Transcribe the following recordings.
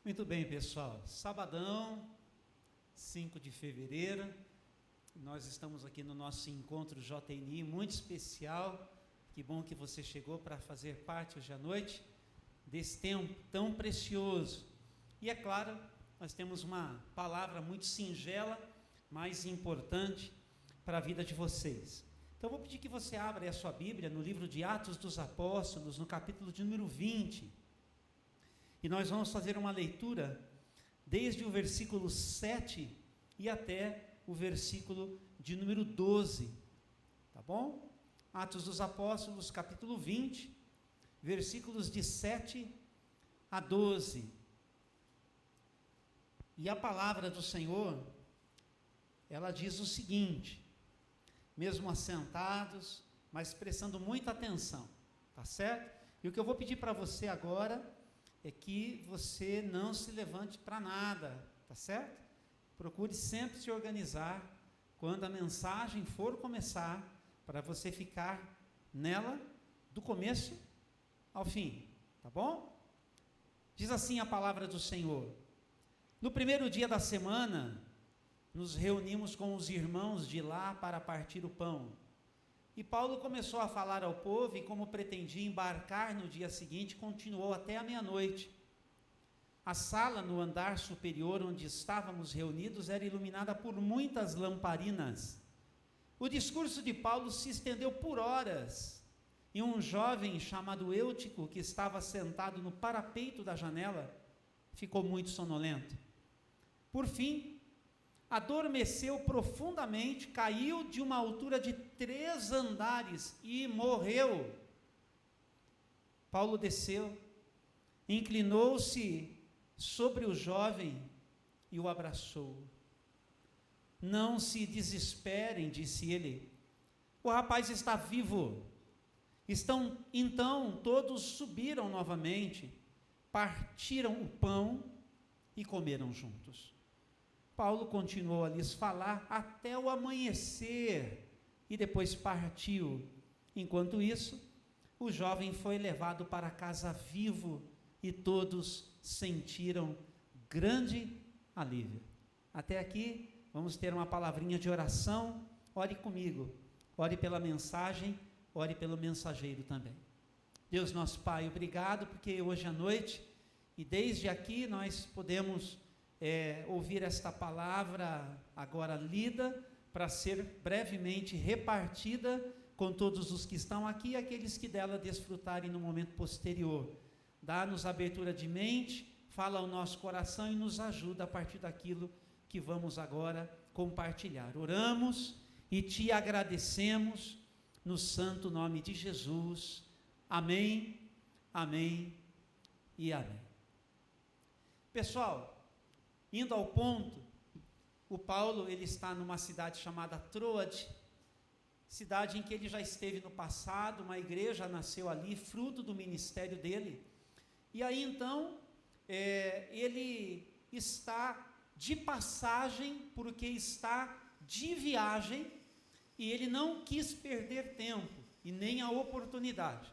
Muito bem, pessoal. Sabadão, 5 de fevereiro, nós estamos aqui no nosso encontro JNI, muito especial. Que bom que você chegou para fazer parte hoje à noite desse tempo tão precioso. E é claro, nós temos uma palavra muito singela, mas importante para a vida de vocês. Então, eu vou pedir que você abra a sua Bíblia no livro de Atos dos Apóstolos, no capítulo de número 20. E nós vamos fazer uma leitura desde o versículo 7 e até o versículo de número 12. Tá bom? Atos dos Apóstolos, capítulo 20, versículos de 7 a 12. E a palavra do Senhor, ela diz o seguinte, mesmo assentados, mas prestando muita atenção, tá certo? E o que eu vou pedir para você agora é que você não se levante para nada, tá certo? Procure sempre se organizar quando a mensagem for começar, para você ficar nela do começo ao fim, tá bom? Diz assim a palavra do Senhor: no primeiro dia da semana, nos reunimos com os irmãos de lá para partir o pão. E Paulo começou a falar ao povo e, como pretendia embarcar no dia seguinte, continuou até a meia-noite. A sala no andar superior onde estávamos reunidos era iluminada por muitas lamparinas. O discurso de Paulo se estendeu por horas, e um jovem chamado Eutico, que estava sentado no parapeito da janela, ficou muito sonolento. Por fim, adormeceu profundamente, caiu de uma altura de 3 andares e morreu. Paulo desceu, inclinou-se sobre o jovem e o abraçou. Não se desesperem, disse ele, o rapaz está vivo. Então todos subiram novamente, partiram o pão e comeram juntos. Paulo continuou a lhes falar até o amanhecer e depois partiu. Enquanto isso, o jovem foi levado para casa vivo e todos sentiram grande alívio. Até aqui, vamos ter uma palavrinha de oração. Ore comigo, ore pela mensagem, ore pelo mensageiro também. Deus nosso Pai, obrigado porque hoje à noite e desde aqui nós podemos ouvir esta palavra agora lida, para ser brevemente repartida com todos os que estão aqui e aqueles que dela desfrutarem no momento posterior. Dá-nos abertura de mente, fala ao nosso coração e nos ajuda a partir daquilo que vamos agora compartilhar. Oramos e te agradecemos no santo nome de Jesus. Amém, amém e amém. Pessoal, indo ao ponto, o Paulo ele está numa cidade chamada Troade, cidade em que ele já esteve no passado, uma igreja nasceu ali, fruto do ministério dele, e aí então, ele está de passagem, porque está de viagem, e ele não quis perder tempo, e nem a oportunidade,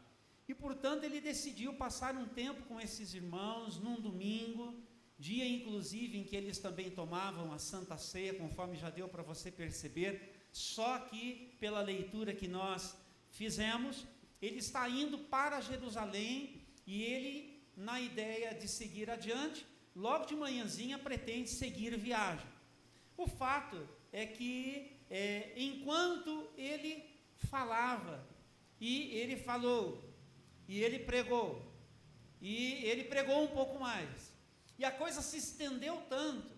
e portanto ele decidiu passar um tempo com esses irmãos, num domingo, dia inclusive em que eles também tomavam a Santa Ceia, conforme já deu para você perceber, só que pela leitura que nós fizemos, ele está indo para Jerusalém, e ele, na ideia de seguir adiante, logo de manhãzinha pretende seguir viagem. O fato é que, enquanto ele falava, e ele falou, e ele pregou um pouco mais, e a coisa se estendeu tanto,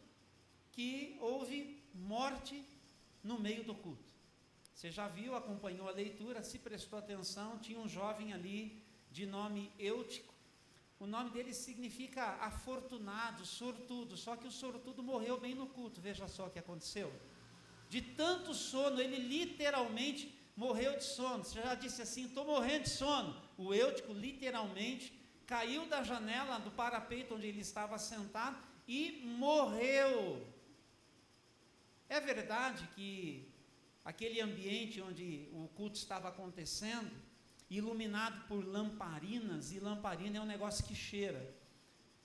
que houve morte no meio do culto. Você já viu, acompanhou a leitura, se prestou atenção, tinha um jovem ali, de nome Eutico. O nome dele significa afortunado, sortudo, só que o sortudo morreu bem no culto. Veja só o que aconteceu. De tanto sono, ele literalmente morreu de sono. Você já disse assim, estou morrendo de sono. O Eutico literalmente caiu da janela do parapeito onde ele estava sentado e morreu. É verdade que aquele ambiente onde o culto estava acontecendo, iluminado por lamparinas, e lamparina é um negócio que cheira.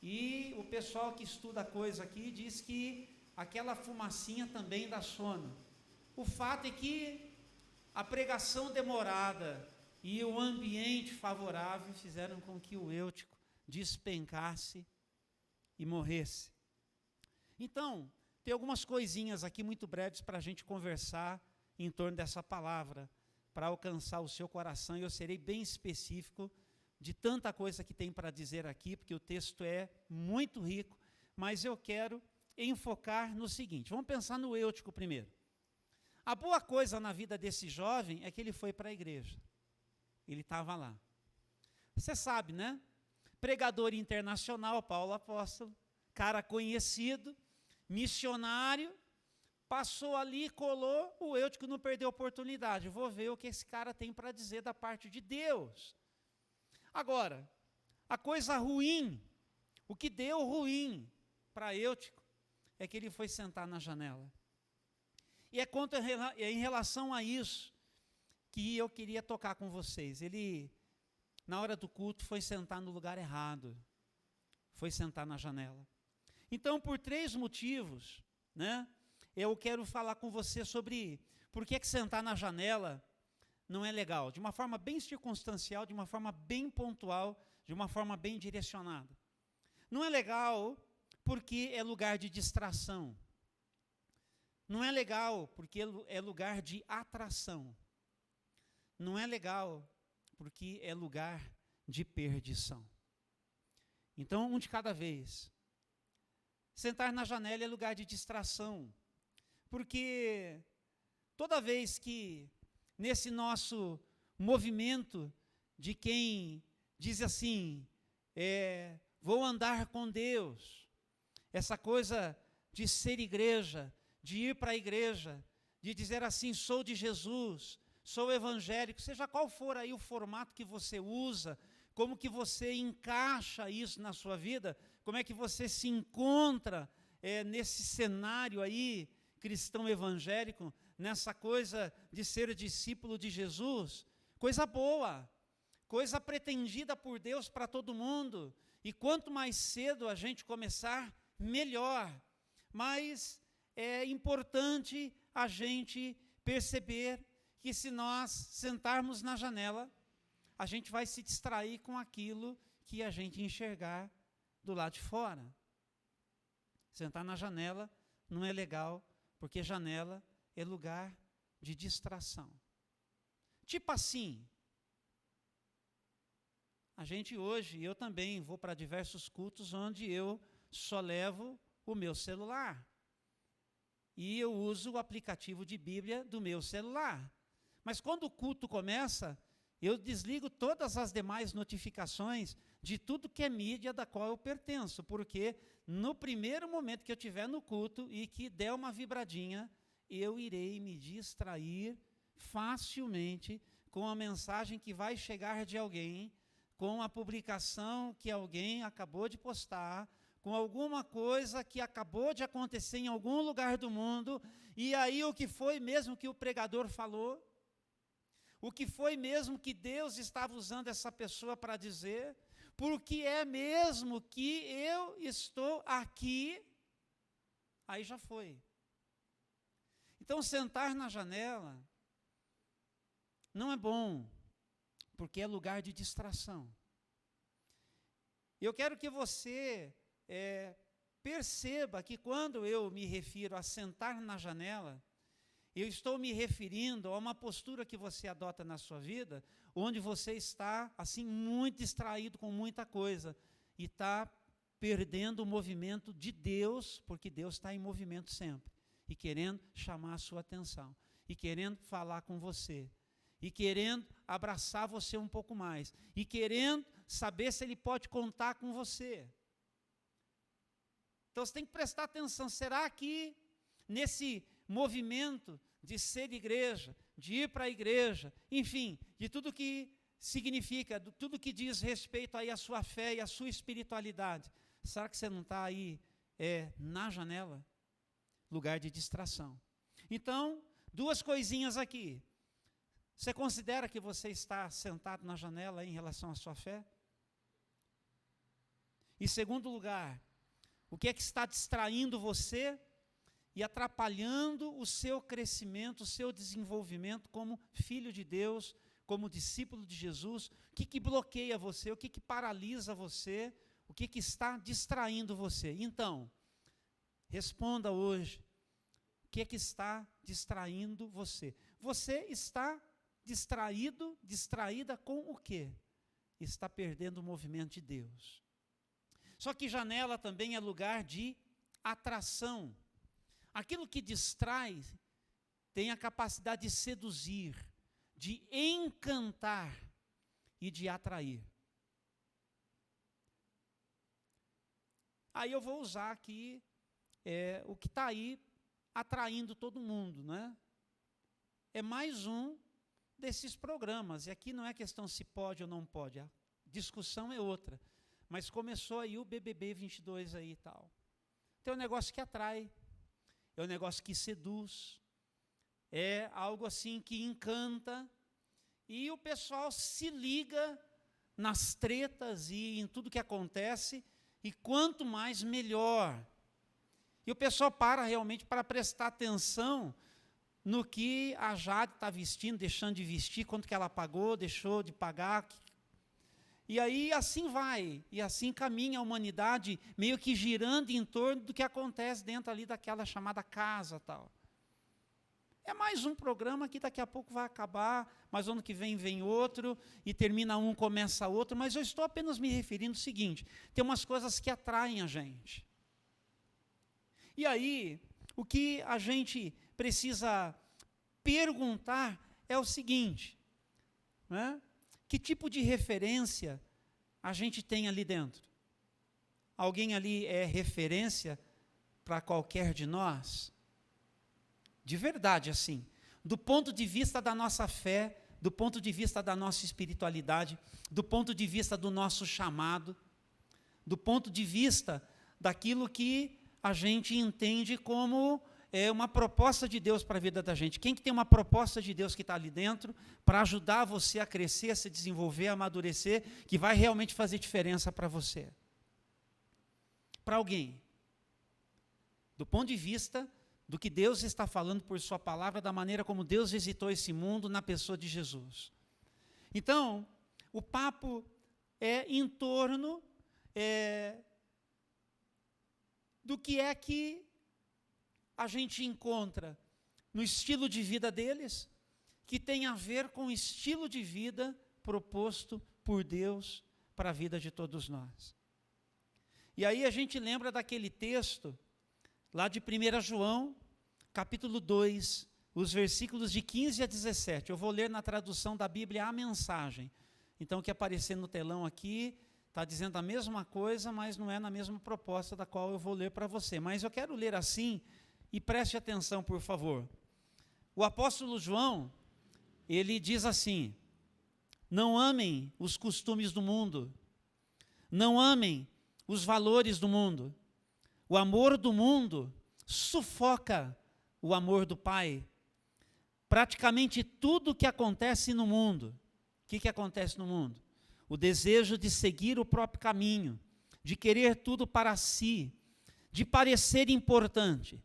E o pessoal que estuda a coisa aqui diz que aquela fumacinha também dá sono. O fato é que a pregação demorada e o ambiente favorável fizeram com que o Eutico despencasse e morresse. Então, tem algumas coisinhas aqui muito breves para a gente conversar em torno dessa palavra, para alcançar o seu coração, e eu serei bem específico de tanta coisa que tem para dizer aqui, porque o texto é muito rico, mas eu quero enfocar no seguinte. Vamos pensar no Eutico primeiro. A boa coisa na vida desse jovem é que ele foi para a igreja. Ele estava lá. Você sabe, né? Pregador internacional, Paulo Apóstolo, cara conhecido, missionário, passou ali, colou, o Eutico não perdeu a oportunidade. Vou ver o que esse cara tem para dizer da parte de Deus. Agora, a coisa ruim, o que deu ruim para Eutico, é que ele foi sentar na janela. E é em relação a isso que eu queria tocar com vocês. Ele, na hora do culto, foi sentar no lugar errado. Foi sentar na janela. Então, por 3 motivos, né, eu quero falar com você sobre por que sentar na janela não é legal. De uma forma bem circunstancial, de uma forma bem pontual, de uma forma bem direcionada. Não é legal porque é lugar de distração. Não é legal porque é lugar de atração. Não é legal porque é lugar de perdição. Então, um de cada vez. Sentar na janela é lugar de distração. Porque toda vez que nesse nosso movimento de quem diz assim, vou andar com Deus, essa coisa de ser igreja, de ir para a igreja, de dizer assim, sou de Jesus, sou evangélico, seja qual for aí o formato que você usa, como que você encaixa isso na sua vida, como é que você se encontra nesse cenário aí, cristão evangélico, nessa coisa de ser discípulo de Jesus, coisa boa, coisa pretendida por Deus para todo mundo, e quanto mais cedo a gente começar, melhor, mas é importante a gente perceber que se nós sentarmos na janela, a gente vai se distrair com aquilo que a gente enxergar do lado de fora. Sentar na janela não é legal, porque janela é lugar de distração. Tipo assim, a gente hoje, eu também vou para diversos cultos onde eu só levo o meu celular. E eu uso o aplicativo de Bíblia do meu celular. Mas quando o culto começa, eu desligo todas as demais notificações de tudo que é mídia da qual eu pertenço, porque no primeiro momento que eu estiver no culto e que der uma vibradinha, eu irei me distrair facilmente com a mensagem que vai chegar de alguém, com a publicação que alguém acabou de postar, com alguma coisa que acabou de acontecer em algum lugar do mundo, e aí o que foi mesmo que o pregador falou, o que foi mesmo que Deus estava usando essa pessoa para dizer, porque é mesmo que eu estou aqui, aí já foi. Então, sentar na janela não é bom, porque é lugar de distração. Eu quero que você perceba que quando eu me refiro a sentar na janela, eu estou me referindo a uma postura que você adota na sua vida, onde você está, assim, muito distraído com muita coisa, e está perdendo o movimento de Deus, porque Deus está em movimento sempre, e querendo chamar a sua atenção, e querendo falar com você, e querendo abraçar você um pouco mais, e querendo saber se Ele pode contar com você. Então você tem que prestar atenção, será que nesse movimento de ser igreja, de ir para a igreja, enfim, de tudo que significa, de tudo que diz respeito aí à sua fé e à sua espiritualidade, será que você não está aí na janela? Lugar de distração. Então, 2 coisinhas aqui. Você considera que você está sentado na janela em relação à sua fé? Em segundo lugar, o que é que está distraindo você e atrapalhando o seu crescimento, o seu desenvolvimento como filho de Deus, como discípulo de Jesus? O que bloqueia você? O que paralisa você? O que está distraindo você? Então, responda hoje. O que está distraindo você? Você está distraído, distraída com o quê? Está perdendo o movimento de Deus. Só que janela também é lugar de atração. Aquilo que distrai tem a capacidade de seduzir, de encantar e de atrair. Aí eu vou usar aqui o que está aí atraindo todo mundo, né? É mais um desses programas, e aqui não é questão se pode ou não pode, a discussão é outra, mas começou aí o BBB 22 aí e tal. Tem um negócio que atrai, é um negócio que seduz, é algo assim que encanta, e o pessoal se liga nas tretas e em tudo que acontece, e quanto mais, melhor. E o pessoal para realmente para prestar atenção no que a Jade está vestindo, deixando de vestir, quanto que ela pagou, deixou de pagar. E aí assim vai, e assim caminha a humanidade, meio que girando em torno do que acontece dentro ali daquela chamada casa tal. É mais um programa que daqui a pouco vai acabar, mas ano que vem outro, e termina um, começa outro, mas eu estou apenas me referindo ao seguinte, tem umas coisas que atraem a gente. E aí, o que a gente precisa perguntar é o seguinte, né? Que tipo de referência a gente tem ali dentro? Alguém ali é referência para qualquer de nós? De verdade, assim, do ponto de vista da nossa fé, do ponto de vista da nossa espiritualidade, do ponto de vista do nosso chamado, do ponto de vista daquilo que a gente entende como uma proposta de Deus para a vida da gente. Quem que tem uma proposta de Deus que está ali dentro para ajudar você a crescer, a se desenvolver, a amadurecer, que vai realmente fazer diferença para você? Para alguém. Do ponto de vista do que Deus está falando por sua palavra, da maneira como Deus visitou esse mundo na pessoa de Jesus. Então, o papo é em torno do que é que a gente encontra no estilo de vida deles, que tem a ver com o estilo de vida proposto por Deus para a vida de todos nós. E aí a gente lembra daquele texto, lá de 1 João, capítulo 2, os versículos de 15 a 17. Eu vou ler na tradução da Bíblia a mensagem. Então, o que aparecer no telão aqui está dizendo a mesma coisa, mas não é na mesma proposta da qual eu vou ler para você. Mas eu quero ler assim, e preste atenção, por favor. O apóstolo João, ele diz assim: não amem os costumes do mundo, não amem os valores do mundo. O amor do mundo sufoca o amor do Pai. Praticamente tudo que acontece no mundo, o que acontece no mundo? O desejo de seguir o próprio caminho, de querer tudo para si, de parecer importante.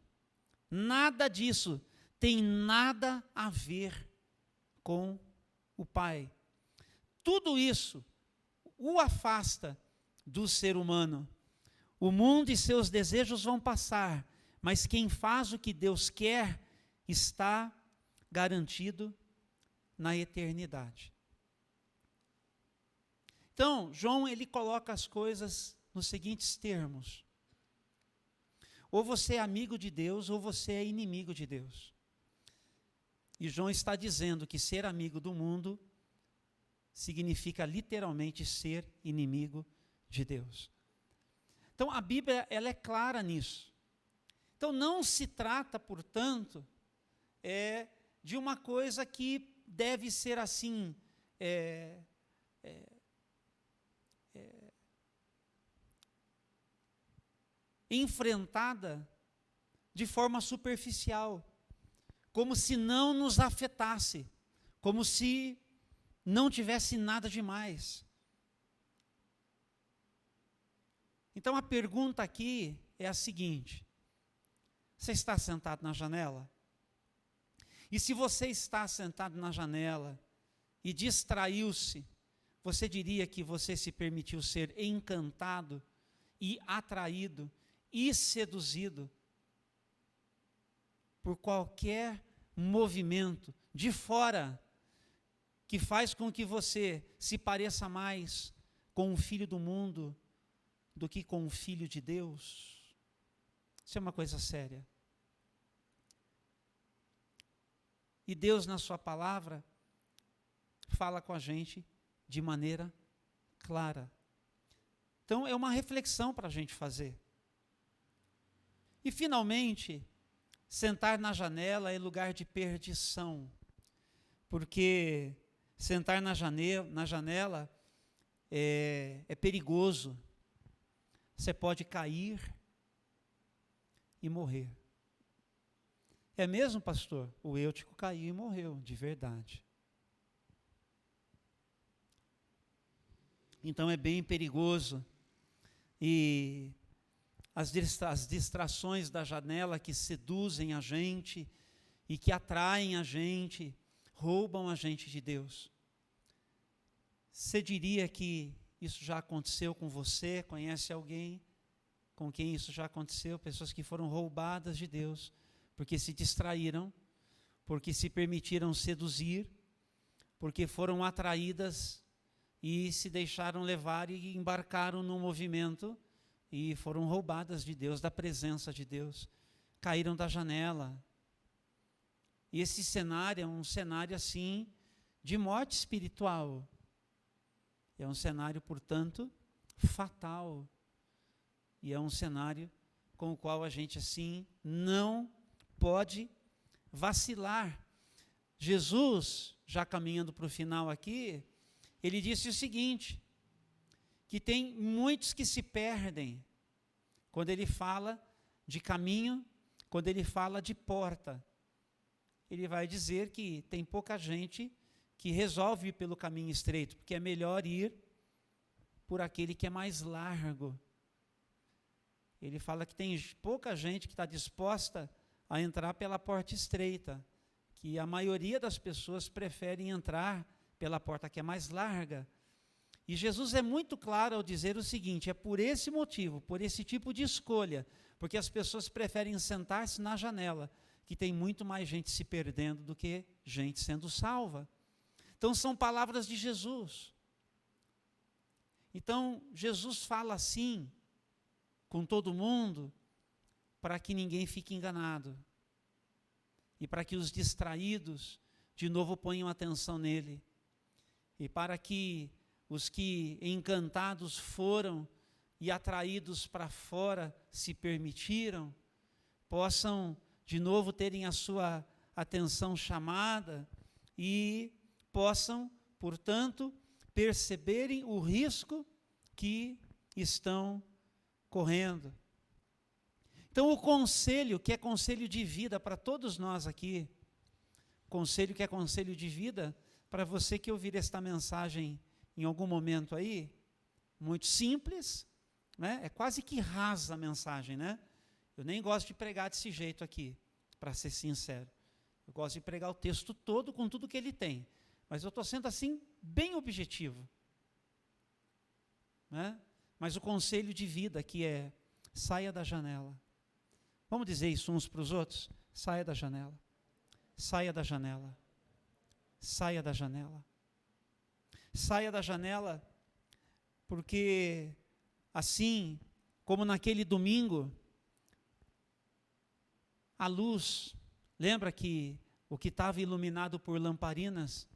Nada disso tem nada a ver com o Pai. Tudo isso o afasta do ser humano. O mundo e seus desejos vão passar, mas quem faz o que Deus quer está garantido na eternidade. Então, João, ele coloca as coisas nos seguintes termos: ou você é amigo de Deus, ou você é inimigo de Deus. E João está dizendo que ser amigo do mundo significa literalmente ser inimigo de Deus. Então, a Bíblia, ela é clara nisso. Então, não se trata, portanto, de uma coisa que deve ser assim, enfrentada de forma superficial, como se não nos afetasse, como se não tivesse nada demais. Então a pergunta aqui é a seguinte: você está sentado na janela? E se você está sentado na janela e distraiu-se, você diria que você se permitiu ser encantado e atraído e seduzido por qualquer movimento de fora que faz com que você se pareça mais com o filho do mundo do que com o filho de Deus? Isso é uma coisa séria. E Deus, na sua palavra, fala com a gente de maneira clara. Então, é uma reflexão para a gente fazer. E, finalmente, sentar na janela é lugar de perdição, porque sentar na janela é perigoso. Você pode cair e morrer. É mesmo, pastor? O Eutico caiu e morreu, de verdade. Então é bem perigoso. E as distrações da janela que seduzem a gente e que atraem a gente, roubam a gente de Deus. Você diria que isso já aconteceu com você? Conhece alguém com quem isso já aconteceu? Pessoas que foram roubadas de Deus, porque se distraíram, porque se permitiram seduzir, porque foram atraídas e se deixaram levar e embarcaram num movimento e foram roubadas de Deus, da presença de Deus, caíram da janela. E esse cenário é um cenário assim de morte espiritual. É um cenário, portanto, fatal. E é um cenário com o qual a gente assim não pode vacilar. Jesus, já caminhando para o final aqui, ele disse o seguinte, que tem muitos que se perdem quando ele fala de caminho, quando ele fala de porta. Ele vai dizer que tem pouca gente que resolve ir pelo caminho estreito, porque é melhor ir por aquele que é mais largo. Ele fala que tem pouca gente que está disposta a entrar pela porta estreita, que a maioria das pessoas preferem entrar pela porta que é mais larga. E Jesus é muito claro ao dizer o seguinte, é por esse motivo, por esse tipo de escolha, porque as pessoas preferem sentar-se na janela, que tem muito mais gente se perdendo do que gente sendo salva. Então são palavras de Jesus. Então Jesus fala assim com todo mundo, para que ninguém fique enganado. E para que os distraídos, de novo, ponham atenção nele. E para que os que encantados foram e atraídos para fora se permitiram, possam de novo terem a sua atenção chamada e possam, portanto, perceberem o risco que estão correndo. Então o conselho, que é conselho de vida para todos nós aqui, conselho que é conselho de vida para você que ouvir esta mensagem em algum momento aí, muito simples, né? É quase que rasa a mensagem, né? Eu nem gosto de pregar desse jeito aqui, para ser sincero. Eu gosto de pregar o texto todo com tudo que ele tem, mas eu estou sendo assim, bem objetivo, né? Mas o conselho de vida que é, saia da janela. Vamos dizer isso uns para os outros? Saia da janela. Saia da janela. Saia da janela. Saia da janela, porque assim como naquele domingo, a luz, lembra que o que estava iluminado por lamparinas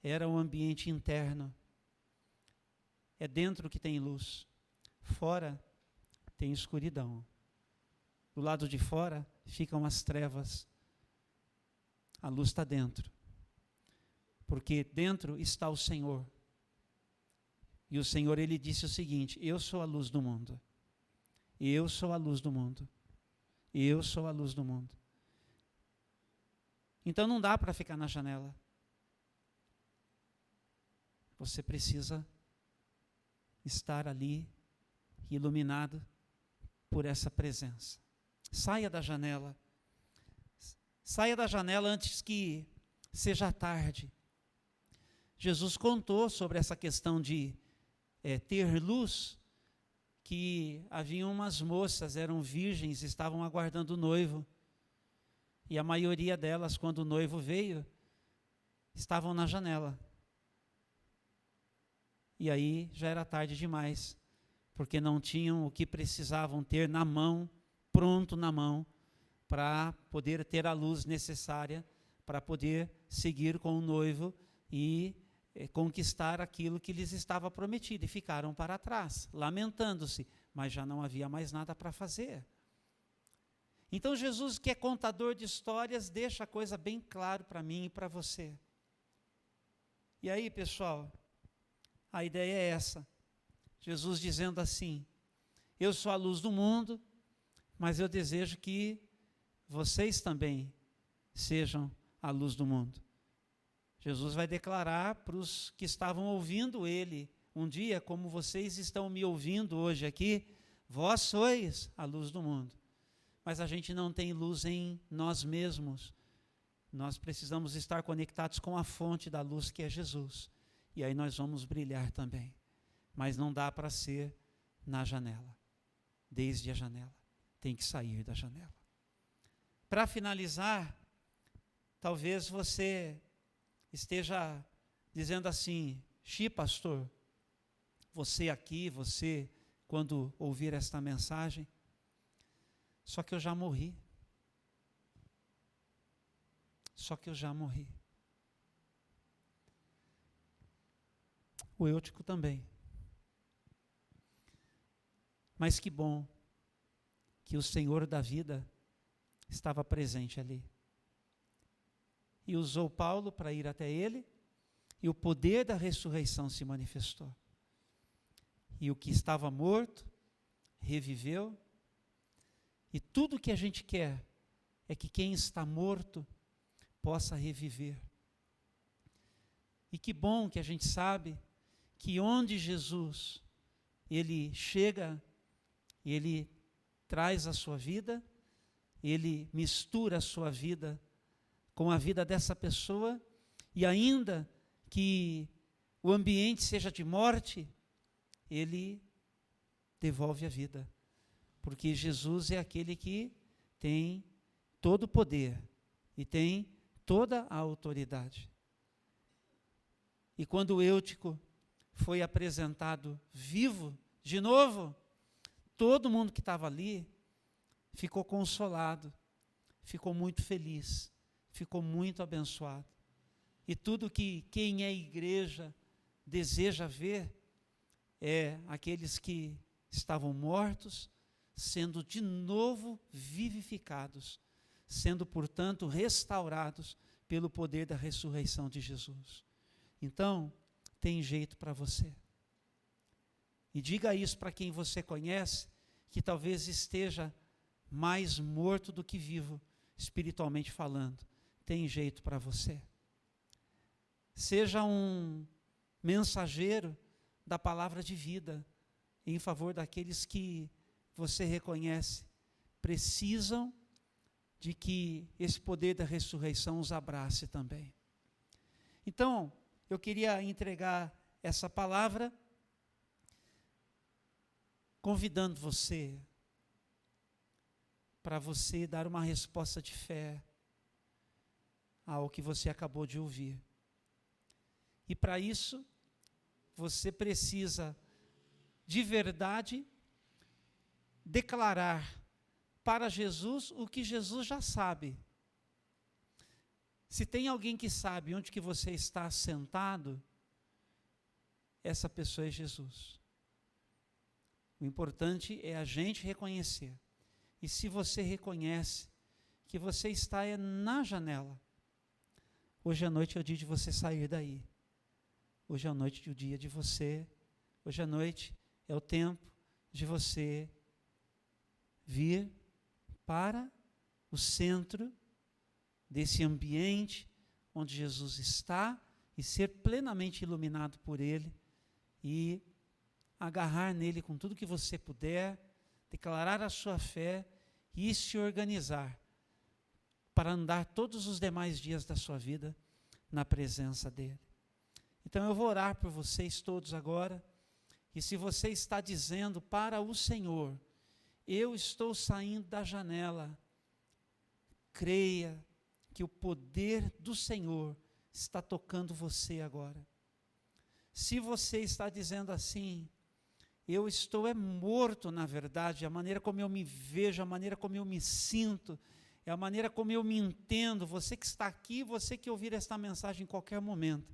era o ambiente interno. É dentro que tem luz, fora tem escuridão. Do lado de fora ficam as trevas. A luz está dentro. Porque dentro está o Senhor. E o Senhor, ele disse o seguinte: eu sou a luz do mundo. Eu sou a luz do mundo. Eu sou a luz do mundo. Então não dá para ficar na janela. Você precisa estar ali iluminado por essa presença. Saia da janela. Saia da janela antes que seja tarde. Jesus contou sobre essa questão de ter luz, que haviam umas moças, eram virgens, estavam aguardando o noivo. E a maioria delas, quando o noivo veio, estavam na janela. E aí já era tarde demais, porque não tinham o que precisavam ter na mão, pronto na mão, para poder ter a luz necessária, para poder seguir com o noivo e conquistar aquilo que lhes estava prometido. E ficaram para trás, lamentando-se, mas já não havia mais nada para fazer. Então Jesus, que é contador de histórias, deixa a coisa bem claro para mim e para você. E aí, pessoal, a ideia é essa. Jesus dizendo assim: eu sou a luz do mundo, mas eu desejo que vocês também sejam a luz do mundo. Jesus vai declarar para os que estavam ouvindo ele um dia, como vocês estão me ouvindo hoje aqui, vós sois a luz do mundo. Mas a gente não tem luz em nós mesmos. Nós precisamos estar conectados com a fonte da luz, que é Jesus. E aí nós vamos brilhar também. Mas não dá para ser na janela. Desde a janela. Tem que sair da janela. Para finalizar, talvez você esteja dizendo assim: Xi, pastor, você aqui, você, quando ouvir esta mensagem, só que eu já morri. Só que eu já morri. O Eutico também. Mas que bom que o Senhor da vida estava presente ali. E usou Paulo para ir até ele, e o poder da ressurreição se manifestou. E o que estava morto reviveu. E tudo que a gente quer é que quem está morto possa reviver. E que bom que a gente sabe que onde Jesus, ele chega, ele traz a sua vida, ele mistura a sua vida com a vida dessa pessoa, e ainda que o ambiente seja de morte, ele devolve a vida. Porque Jesus é aquele que tem todo o poder e tem toda a autoridade. E quando o Eutico foi apresentado vivo de novo, todo mundo que estava ali ficou consolado, ficou muito feliz, ficou muito abençoado. E tudo que quem é igreja deseja ver é aqueles que estavam mortos sendo de novo vivificados, sendo, portanto, restaurados pelo poder da ressurreição de Jesus. Então, tem jeito para você. E diga isso para quem você conhece, que talvez esteja mais morto do que vivo, espiritualmente falando. Tem jeito para você. Seja um mensageiro da palavra de vida, em favor daqueles que você reconhece, precisam de que esse poder da ressurreição os abrace também. Então, eu queria entregar essa palavra, convidando você, para você dar uma resposta de fé ao que você acabou de ouvir. E para isso, você precisa, de verdade, declarar para Jesus o que Jesus já sabe. Se tem alguém que sabe onde que você está sentado, essa pessoa é Jesus. O importante é a gente reconhecer. E se você reconhece que você está na janela, hoje à noite é o dia de você sair daí. Hoje à noite é o dia de você, hoje à noite é o tempo de você vir para o centro desse ambiente onde Jesus está e ser plenamente iluminado por Ele e agarrar nele com tudo que você puder, declarar a sua fé e se organizar para andar todos os demais dias da sua vida na presença dele. Então eu vou orar por vocês todos agora, e se você está dizendo para o Senhor, eu estou saindo da janela, creia que o poder do Senhor está tocando você agora. Se você está dizendo assim, eu estou morto na verdade, a maneira como eu me vejo, a maneira como eu me sinto, é a maneira como eu me entendo, você que está aqui, você que ouvir esta mensagem em qualquer momento,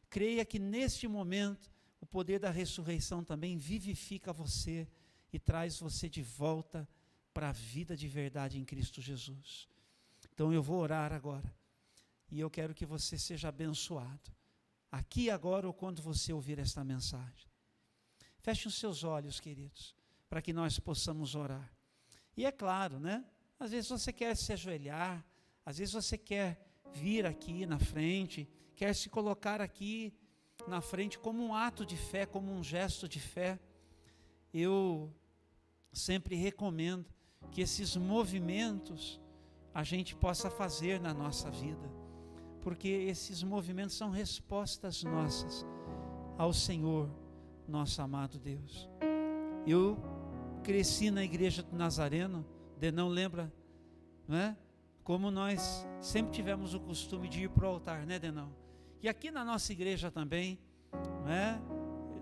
creia que neste momento, o poder da ressurreição também vivifica você e traz você de volta para a vida de verdade em Cristo Jesus. Então eu vou orar agora, e eu quero que você seja abençoado, aqui agora ou quando você ouvir esta mensagem. Feche os seus olhos, queridos, para que nós possamos orar. E é claro, né? Às vezes você quer se ajoelhar, às vezes você quer vir aqui na frente, quer se colocar aqui na frente como um ato de fé, como um gesto de fé. Eu sempre recomendo que esses movimentos a gente possa fazer na nossa vida, porque esses movimentos são respostas nossas ao Senhor, nosso amado Deus. Eu cresci na igreja do Nazareno, Denão lembra, não é? Como nós sempre tivemos o costume de ir para o altar, né, Denão? E aqui na nossa igreja também, não é?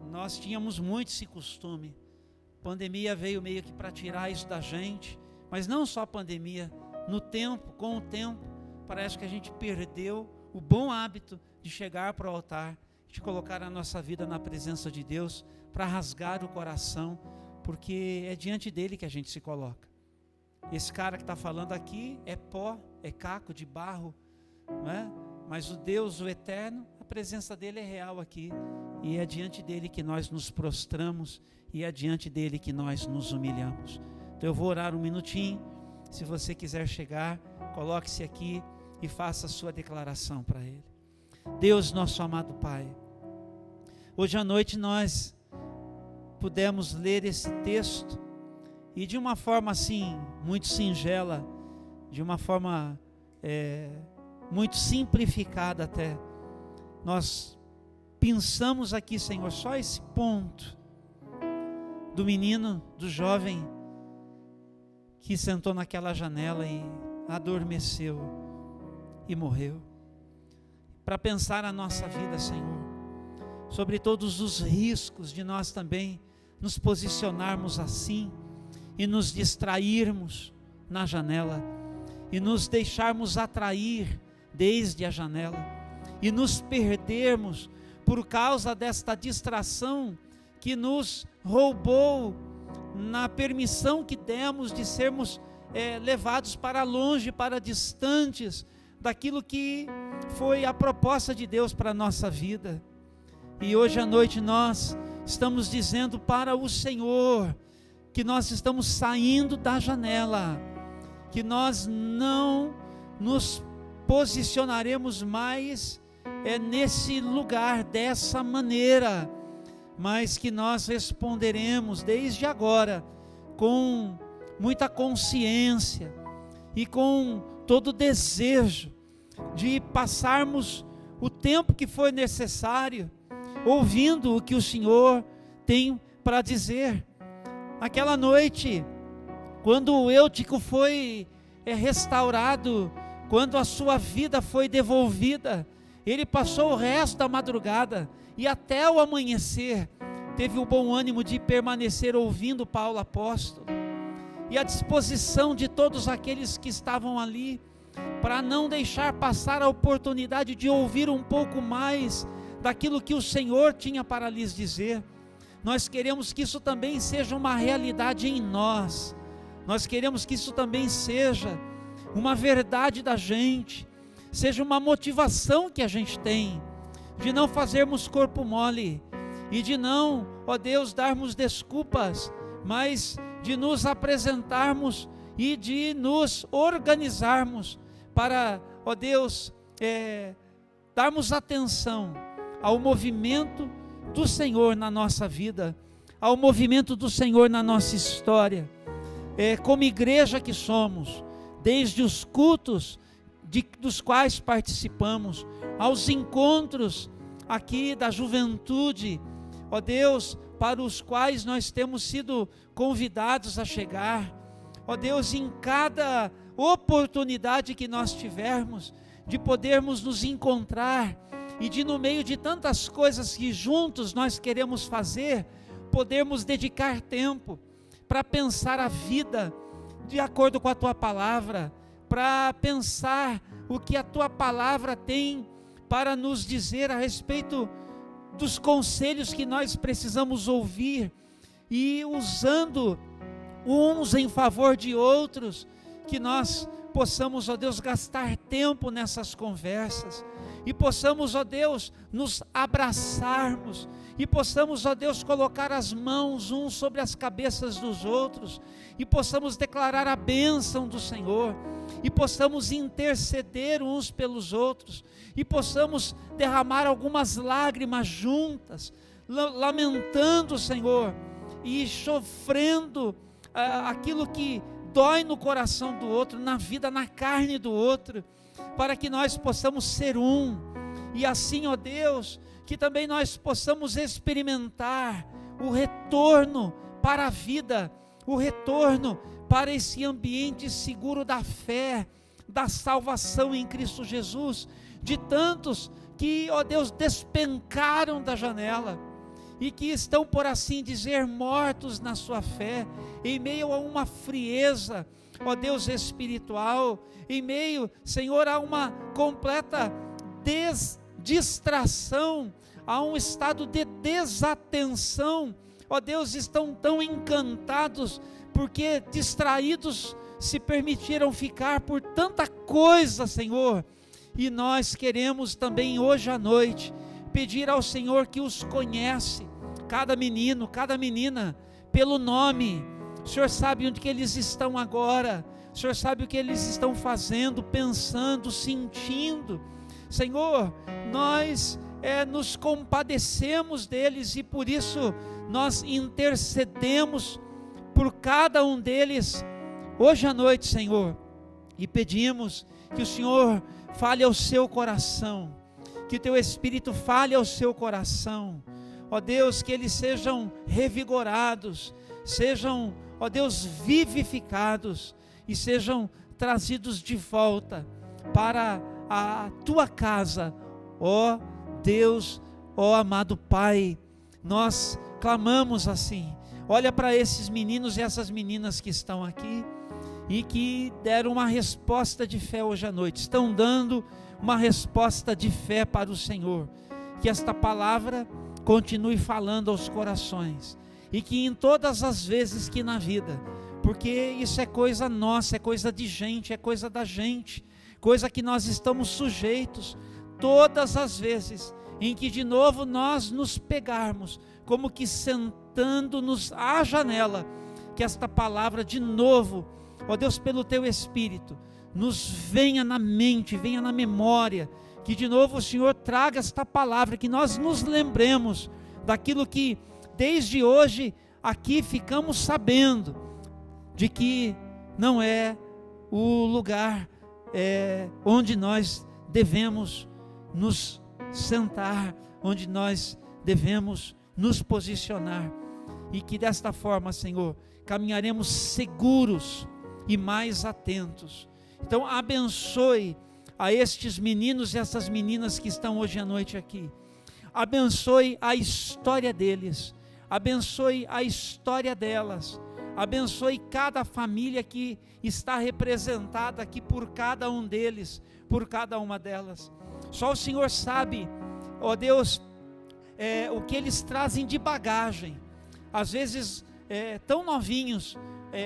Nós tínhamos muito esse costume. A pandemia veio meio que para tirar isso da gente, mas não só a pandemia, com o tempo, parece que a gente perdeu o bom hábito de chegar para o altar, de colocar a nossa vida na presença de Deus, para rasgar o coração, porque é diante dele que a gente se coloca. Esse cara que está falando aqui é pó, é caco de barro, não é? Mas o Deus, o eterno, a presença dele é real aqui, e é diante dele que nós nos prostramos, e é diante dele que nós nos humilhamos. Então eu vou orar um minutinho. Se você quiser chegar, coloque-se aqui e faça a sua declaração para ele. Deus, nosso amado Pai, hoje à noite nós pudemos ler esse texto, e de uma forma assim, muito singela, de uma forma muito simplificada até, nós pensamos aqui, Senhor, só esse ponto do menino, do jovem que sentou naquela janela e adormeceu e morreu. Para pensar a nossa vida, Senhor, sobre todos os riscos de nós também nos posicionarmos assim e nos distrairmos na janela e nos deixarmos atrair desde a janela e nos perdermos por causa desta distração que nos roubou na permissão que demos de sermos levados para longe, para distantes daquilo que foi a proposta de Deus para a nossa vida. E hoje à noite nós estamos dizendo para o Senhor que nós estamos saindo da janela, que nós não nos posicionaremos mais nesse lugar dessa maneira, mas que nós responderemos desde agora com muita consciência e com todo desejo de passarmos o tempo que for necessário ouvindo o que o Senhor tem para dizer. Aquela noite, quando o Eutico foi restaurado, quando a sua vida foi devolvida, ele passou o resto da madrugada e até o amanhecer teve o bom ânimo de permanecer ouvindo Paulo apóstolo, e a disposição de todos aqueles que estavam ali, para não deixar passar a oportunidade de ouvir um pouco mais daquilo que o Senhor tinha para lhes dizer. Nós queremos que isso também seja uma realidade em nós, nós queremos que isso também seja uma verdade da gente, seja uma motivação que a gente tem, de não fazermos corpo mole, e de não, ó Deus, darmos desculpas, mas de nos apresentarmos e de nos organizarmos para, ó Deus, darmos atenção ao movimento do Senhor na nossa vida, ao movimento do Senhor na nossa história. Como igreja que somos, desde os cultos dos quais participamos, aos encontros aqui da juventude, ó Deus, para os quais nós temos sido convidados a chegar, ó Deus, em cada oportunidade que nós tivermos, de podermos nos encontrar, e de no meio de tantas coisas que juntos nós queremos fazer, podermos dedicar tempo para pensar a vida de acordo com a Tua Palavra, para pensar o que a Tua Palavra tem para nos dizer a respeito dos conselhos que nós precisamos ouvir, e usando uns em favor de outros, que nós possamos, ó Deus, gastar tempo nessas conversas, e possamos, ó Deus, nos abraçarmos, e possamos, ó Deus, colocar as mãos uns sobre as cabeças dos outros, e possamos declarar a bênção do Senhor, e possamos interceder uns pelos outros, e possamos derramar algumas lágrimas juntas, lamentando, Senhor, e sofrendo aquilo que dói no coração do outro, na vida, na carne do outro, para que nós possamos ser um, e assim, ó Deus, que também nós possamos experimentar o retorno para a vida, o retorno para esse ambiente seguro da fé, da salvação em Cristo Jesus, de tantos que, ó Deus, despencaram da janela, e que estão, por assim dizer, mortos na sua fé, em meio a uma frieza, ó Deus, espiritual, em meio, Senhor, a uma completa distração, a um estado de desatenção, ó Deus, estão tão encantados, porque distraídos se permitiram ficar por tanta coisa, Senhor, e nós queremos também hoje à noite, pedir ao Senhor que os conhece, cada menino, cada menina, pelo nome. O Senhor sabe onde que eles estão agora, o Senhor sabe o que eles estão fazendo, pensando, sentindo. Senhor, nós nos compadecemos deles, e por isso nós intercedemos por cada um deles hoje à noite, Senhor, e pedimos que o Senhor fale ao seu coração, que o Teu Espírito fale ao seu coração, ó Deus, que eles sejam revigorados, sejam, ó Deus, vivificados, e sejam trazidos de volta para a Tua casa, ó Deus, ó amado Pai. Nós clamamos assim. Olha para esses meninos e essas meninas que estão aqui, e que deram uma resposta de fé hoje à noite, estão dando uma resposta de fé para o Senhor. Que esta palavra continue falando aos corações, e que em todas as vezes que na vida, porque isso é coisa nossa, é coisa de gente, é coisa da gente, coisa que nós estamos sujeitos, todas as vezes em que de novo nós nos pegarmos, como que sentando-nos à janela, que esta palavra de novo, ó Deus, pelo Teu Espírito, nos venha na mente, venha na memória, que de novo o Senhor traga esta palavra, que nós nos lembremos daquilo que desde hoje aqui ficamos sabendo, de que não é o lugar onde nós devemos nos sentar, onde nós devemos nos posicionar, e que desta forma, Senhor, caminharemos seguros e mais atentos. Então abençoe a estes meninos e essas meninas que estão hoje à noite aqui, abençoe a história deles, abençoe a história delas, abençoe cada família que está representada aqui por cada um deles, por cada uma delas. Só o Senhor sabe, ó Deus, o que eles trazem de bagagem, às vezes tão novinhos,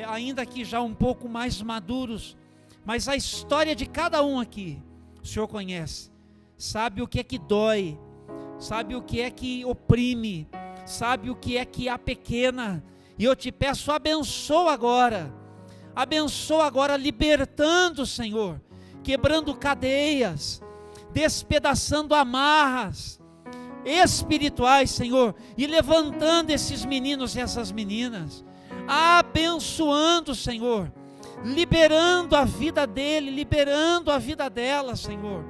ainda que já um pouco mais maduros, mas a história de cada um aqui, o Senhor conhece, sabe o que é que dói, sabe o que é que oprime, sabe o que é que apequena, e eu te peço, abençoa agora, libertando, Senhor, quebrando cadeias, despedaçando amarras, espirituais, Senhor, e levantando esses meninos e essas meninas, abençoando, Senhor, liberando a vida dele, liberando a vida dela, Senhor,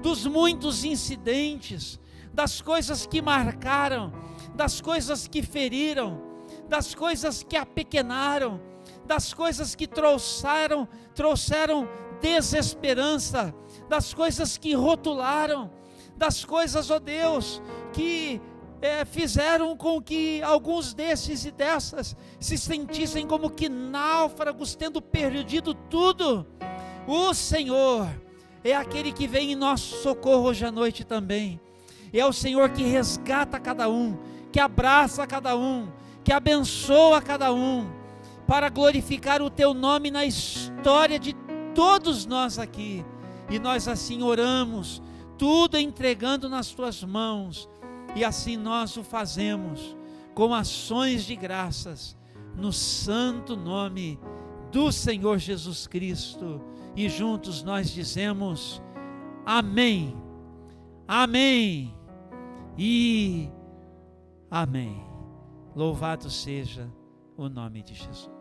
dos muitos incidentes, das coisas que marcaram, das coisas que feriram, das coisas que apequenaram, das coisas que trouxeram desesperança, das coisas que rotularam, das coisas, ó Deus, que fizeram com que alguns desses e dessas se sentissem como que náufragos, tendo perdido tudo. O Senhor é aquele que vem em nosso socorro hoje à noite também. É o Senhor que resgata cada um, que abraça cada um, que abençoa cada um, para glorificar o Teu nome na história de todos nós aqui. E nós assim oramos, tudo entregando nas Tuas mãos, e assim nós o fazemos, com ações de graças, no santo nome do Senhor Jesus Cristo, e juntos nós dizemos, amém, amém, e amém. Louvado seja o nome de Jesus.